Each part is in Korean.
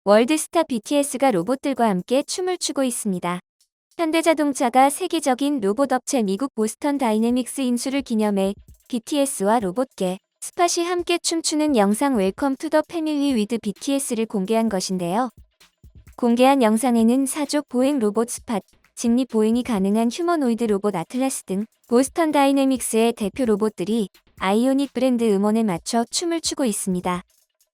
월드스타 BTS가 로봇들과 함께 춤을 추고 있습니다. 현대자동차가 세계적인 로봇 업체 미국 보스턴 다이내믹스 인수를 기념해 BTS와 로봇계 스팟이 함께 춤추는 영상 웰컴 투 더 패밀리 위드 BTS를 공개한 것인데요. 공개한 영상에는 사족 보행 로봇 스팟, 직립 보행이 가능한 휴머노이드 로봇 아틀라스 등 보스턴 다이내믹스의 대표 로봇들이 아이오닉 브랜드 음원에 맞춰 춤을 추고 있습니다.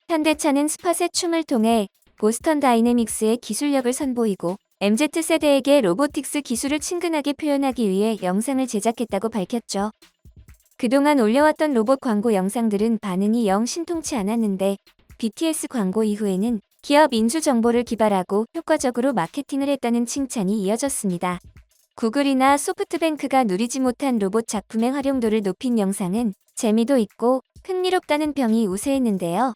현대차는 스팟의 춤을 통해 보스턴 다이내믹스의 기술력을 선보이고 MZ세대에게 로보틱스 기술을 친근하게 표현하기 위해 영상을 제작했다고 밝혔죠. 그동안 올려왔던 로봇 광고 영상들은 반응이 영 신통치 않았는데 BTS 광고 이후에는 기업 인수 정보를 기발하고 효과적으로 마케팅을 했다는 칭찬이 이어졌습니다. 구글이나 소프트뱅크가 누리지 못한 로봇 작품의 활용도를 높인 영상은 재미도 있고 흥미롭다는 평이 우세했는데요.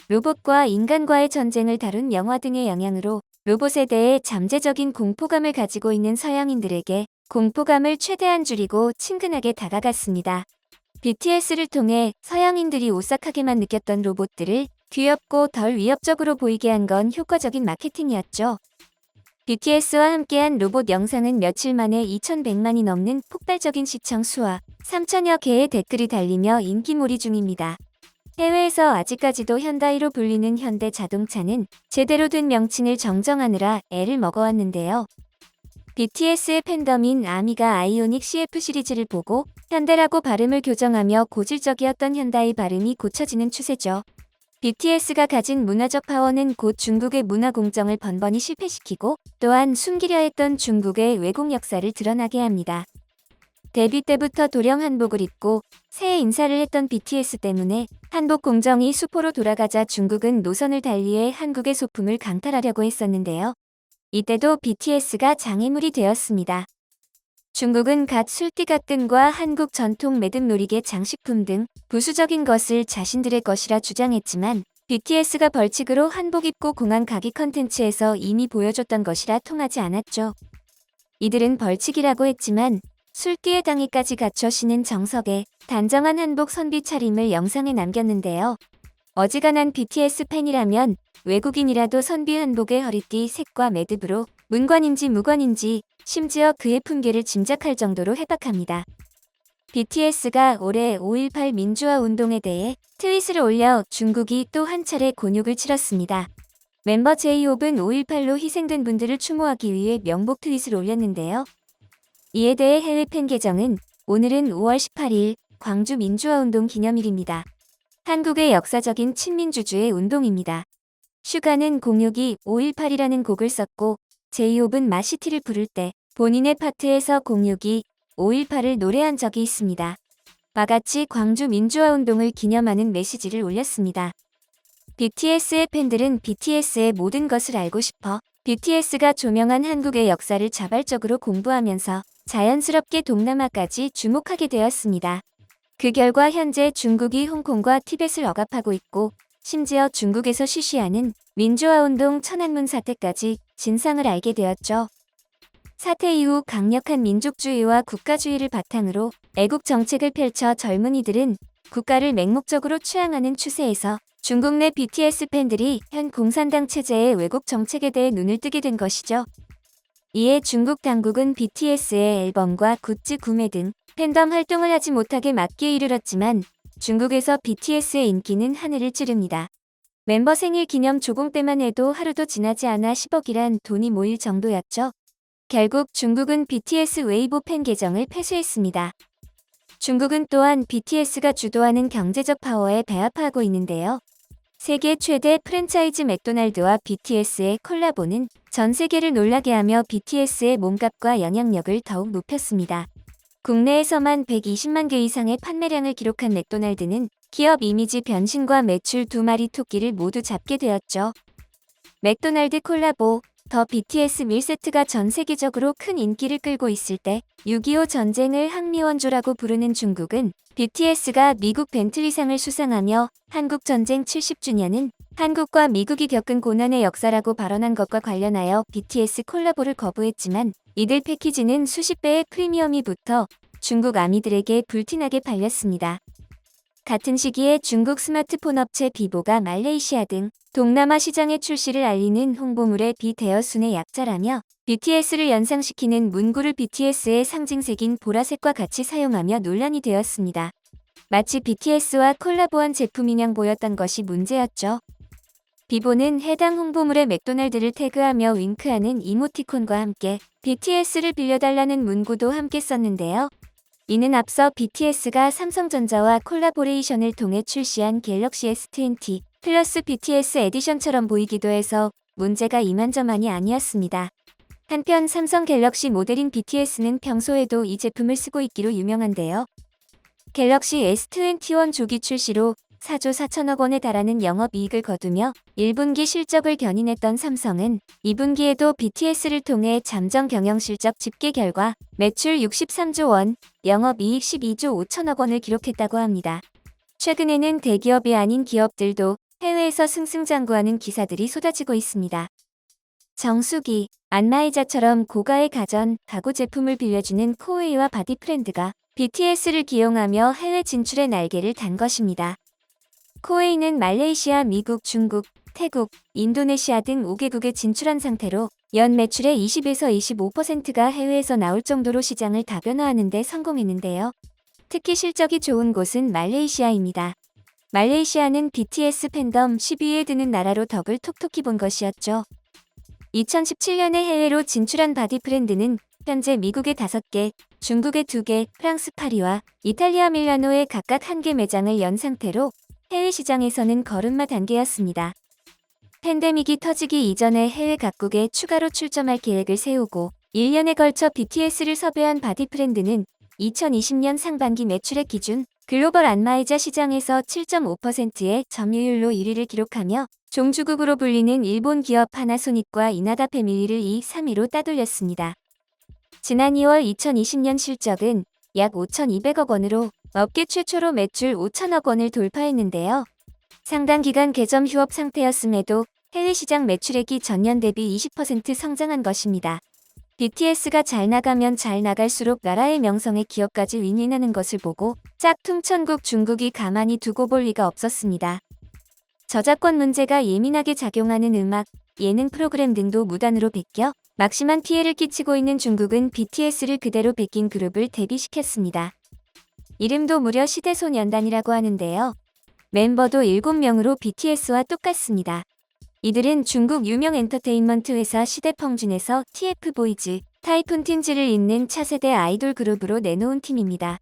로봇과 인간과의 전쟁을 다룬 영화 등의 영향으로 로봇에 대해 잠재적인 공포감을 가지고 있는 서양인들에게 공포감을 최대한 줄이고 친근하게 다가갔습니다. BTS를 통해 서양인들이 오싹하게만 느꼈던 로봇들을 귀엽고 덜 위협적으로 보이게 한 건 효과적인 마케팅이었죠. BTS와 함께한 로봇 영상은 며칠 만에 2,100만이 넘는 폭발적인 시청 수와 3천여 개의 댓글이 달리며 인기몰이 중입니다. 해외에서 아직까지도 현다이로 불리는 현대자동차는 제대로 된 명칭을 정정하느라 애를 먹어왔는데요. BTS의 팬덤인 아미가 아이오닉 CF 시리즈를 보고 현대라고 발음을 교정하며 고질적이었던 현다이 발음이 고쳐지는 추세죠. BTS가 가진 문화적 파워는 곧 중국의 문화 공정을 번번이 실패시키고 또한 숨기려 했던 중국의 왜곡 역사를 드러나게 합니다. 데뷔 때부터 도령 한복을 입고 새해 인사를 했던 BTS 때문에 한복 공정이 수포로 돌아가자 중국은 노선을 달리해 한국의 소품을 강탈하려고 했었는데요. 이때도 BTS가 장애물이 되었습니다. 중국은 갓 술띠가끈과 한국 전통 매듭놀이개 장식품 등 부수적인 것을 자신들의 것이라 주장했지만 BTS가 벌칙으로 한복 입고 공항 가기 컨텐츠에서 이미 보여줬던 것이라 통하지 않았죠. 이들은 벌칙이라고 했지만 술기에 당해까지 갇혀 쉬는 정석에 단정한 한복 선비 차림을 영상에 남겼는데요. 어지간한 BTS 팬이라면 외국인이라도 선비 한복의 허리띠 색과 매듭으로 문관인지 무관인지 심지어 그의 품계를 짐작할 정도로 해박합니다. BTS가 올해 5.18 민주화 운동에 대해 트윗을 올려 중국이 또 한 차례 곤욕을 치렀습니다. 멤버 제이홉은 5.18로 희생된 분들을 추모하기 위해 명복 트윗을 올렸는데요. 이에 대해 해외 팬 계정은 오늘은 5월 18일 광주 민주화운동 기념일입니다. 한국의 역사적인 친민주주의 운동입니다. 슈가는 062 5.18이라는 곡을 썼고 제이홉은 마시티를 부를 때 본인의 파트에서 062 5.18을 노래한 적이 있습니다. 바같이 광주 민주화운동을 기념하는 메시지를 올렸습니다. BTS의 팬들은 BTS의 모든 것을 알고 싶어 BTS가 조명한 한국의 역사를 자발적으로 공부하면서 자연스럽게 동남아까지 주목하게 되었습니다. 그 결과 현재 중국이 홍콩과 티벳을 억압하고 있고 심지어 중국에서 쉬쉬하는 민주화운동 천안문 사태까지 진상을 알게 되었죠. 사태 이후 강력한 민족주의와 국가주의를 바탕으로 애국 정책을 펼쳐 젊은이들은 국가를 맹목적으로 추앙하는 추세에서 중국 내 BTS 팬들이 현 공산당 체제의 왜곡 정책에 대해 눈을 뜨게 된 것이죠. 이에 중국 당국은 BTS의 앨범과 굿즈 구매 등 팬덤 활동을 하지 못하게 막기에 이르렀지만 중국에서 BTS의 인기는 하늘을 찌릅니다. 멤버 생일 기념 조공 때만 해도 하루도 지나지 않아 10억이란 돈이 모일 정도였죠. 결국 중국은 BTS 웨이보 팬 계정을 폐쇄했습니다. 중국은 또한 BTS가 주도하는 경제적 파워에 배합하고 있는데요. 세계 최대 프랜차이즈 맥도날드와 BTS의 콜라보는 전 세계를 놀라게 하며 BTS의 몸값과 영향력을 더욱 높였습니다. 국내에서만 120만 개 이상의 판매량을 기록한 맥도날드는 기업 이미지 변신과 매출 2마리 토끼를 모두 잡게 되었죠. 맥도날드 콜라보 더 BTS 밀 세트가 전 세계적으로 큰 인기를 끌고 있을 때 6.25 전쟁을 항미원조라고 부르는 중국은 BTS가 미국 벤틀리상을 수상하며 한국전쟁 70주년은 한국과 미국이 겪은 고난의 역사라고 발언한 것과 관련하여 BTS 콜라보를 거부했지만 이들 패키지는 수십 배의 프리미엄이 붙어 중국 아미들에게 불티나게 팔렸습니다. 같은 시기에 중국 스마트폰 업체 비보가 말레이시아 등 동남아 시장의 출시를 알리는 홍보물의 비대여순의 약자라며 BTS를 연상시키는 문구를 BTS의 상징색인 보라색과 같이 사용하며 논란이 되었습니다. 마치 BTS와 콜라보한 제품인 양 보였던 것이 문제였죠. 비보는 해당 홍보물에 맥도날드를 태그하며 윙크하는 이모티콘과 함께 BTS를 빌려달라는 문구도 함께 썼는데요. 이는 앞서 BTS가 삼성전자와 콜라보레이션을 통해 출시한 갤럭시 S20 플러스 BTS 에디션처럼 보이기도 해서 문제가 이만저만이 아니었습니다. 한편 삼성 갤럭시 모델인 BTS는 평소에도 이 제품을 쓰고 있기로 유명한데요. 갤럭시 S21 조기 출시로 4조 4천억 원에 달하는 영업이익을 거두며 1분기 실적을 견인했던 삼성은 2분기에도 BTS를 통해 잠정 경영실적 집계 결과 매출 63조 원, 영업이익 12조 5천억 원을 기록했다고 합니다. 최근에는 대기업이 아닌 기업들도 해외에서 승승장구하는 기사들이 쏟아지고 있습니다. 정수기, 안마의자처럼 고가의 가전, 가구 제품을 빌려주는 코웨이와 바디프렌드가 BTS를 기용하며 해외 진출의 날개를 단 것입니다. 코웨이는 말레이시아, 미국, 중국, 태국, 인도네시아 등 5개국에 진출한 상태로 연 매출의 20에서 25%가 해외에서 나올 정도로 시장을 다변화하는 데 성공했는데요. 특히 실적이 좋은 곳은 말레이시아입니다. 말레이시아는 BTS 팬덤 10위에 드는 나라로 덕을 톡톡히 본 것이었죠. 2017년에 해외로 진출한 바디프렌드는 현재 미국에 5개, 중국에 2개, 프랑스 파리와 이탈리아 밀라노에 각각 1개 매장을 연 상태로 해외 시장에서는 걸음마 단계였습니다. 팬데믹이 터지기 이전에 해외 각국에 추가로 출점할 계획을 세우고 1년에 걸쳐 BTS를 섭외한 바디프렌드는 2020년 상반기 매출액 기준 글로벌 안마의자 시장에서 7.5%의 점유율로 1위를 기록하며 종주국으로 불리는 일본 기업 파나소닉과 이나다 패밀리를 2, 3위로 따돌렸습니다. 지난 2월 2020년 실적은 약 5,200억 원으로 업계 최초로 매출 5천억 원을 돌파했는데요. 상당 기간 개점 휴업 상태였음에도 해외 시장 매출액이 전년 대비 20% 성장한 것입니다. BTS가 잘 나가면 잘 나갈수록 나라의 명성의 기업까지 윈윈하는 것을 보고 짝퉁 천국 중국이 가만히 두고 볼 리가 없었습니다. 저작권 문제가 예민하게 작용하는 음악, 예능 프로그램 등도 무단으로 베껴 막심한 피해를 끼치고 있는 중국은 BTS를 그대로 베낀 그룹을 데뷔시켰습니다. 이름도 무려 시대소년단이라고 하는데요. 멤버도 7명으로 BTS와 똑같습니다. 이들은 중국 유명 엔터테인먼트 회사 시대펑준에서 TF보이즈, 타이푼틴즈를 잇는 차세대 아이돌 그룹으로 내놓은 팀입니다.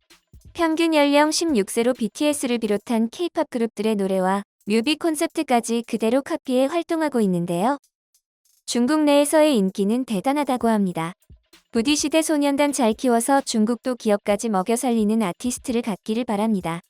평균 연령 16세로 BTS를 비롯한 K-팝 그룹들의 노래와 뮤비 콘셉트까지 그대로 카피해 활동하고 있는데요. 중국 내에서의 인기는 대단하다고 합니다. 부디 시대소년단 잘 키워서 중국도 기업까지 먹여 살리는 아티스트를 갖기를 바랍니다.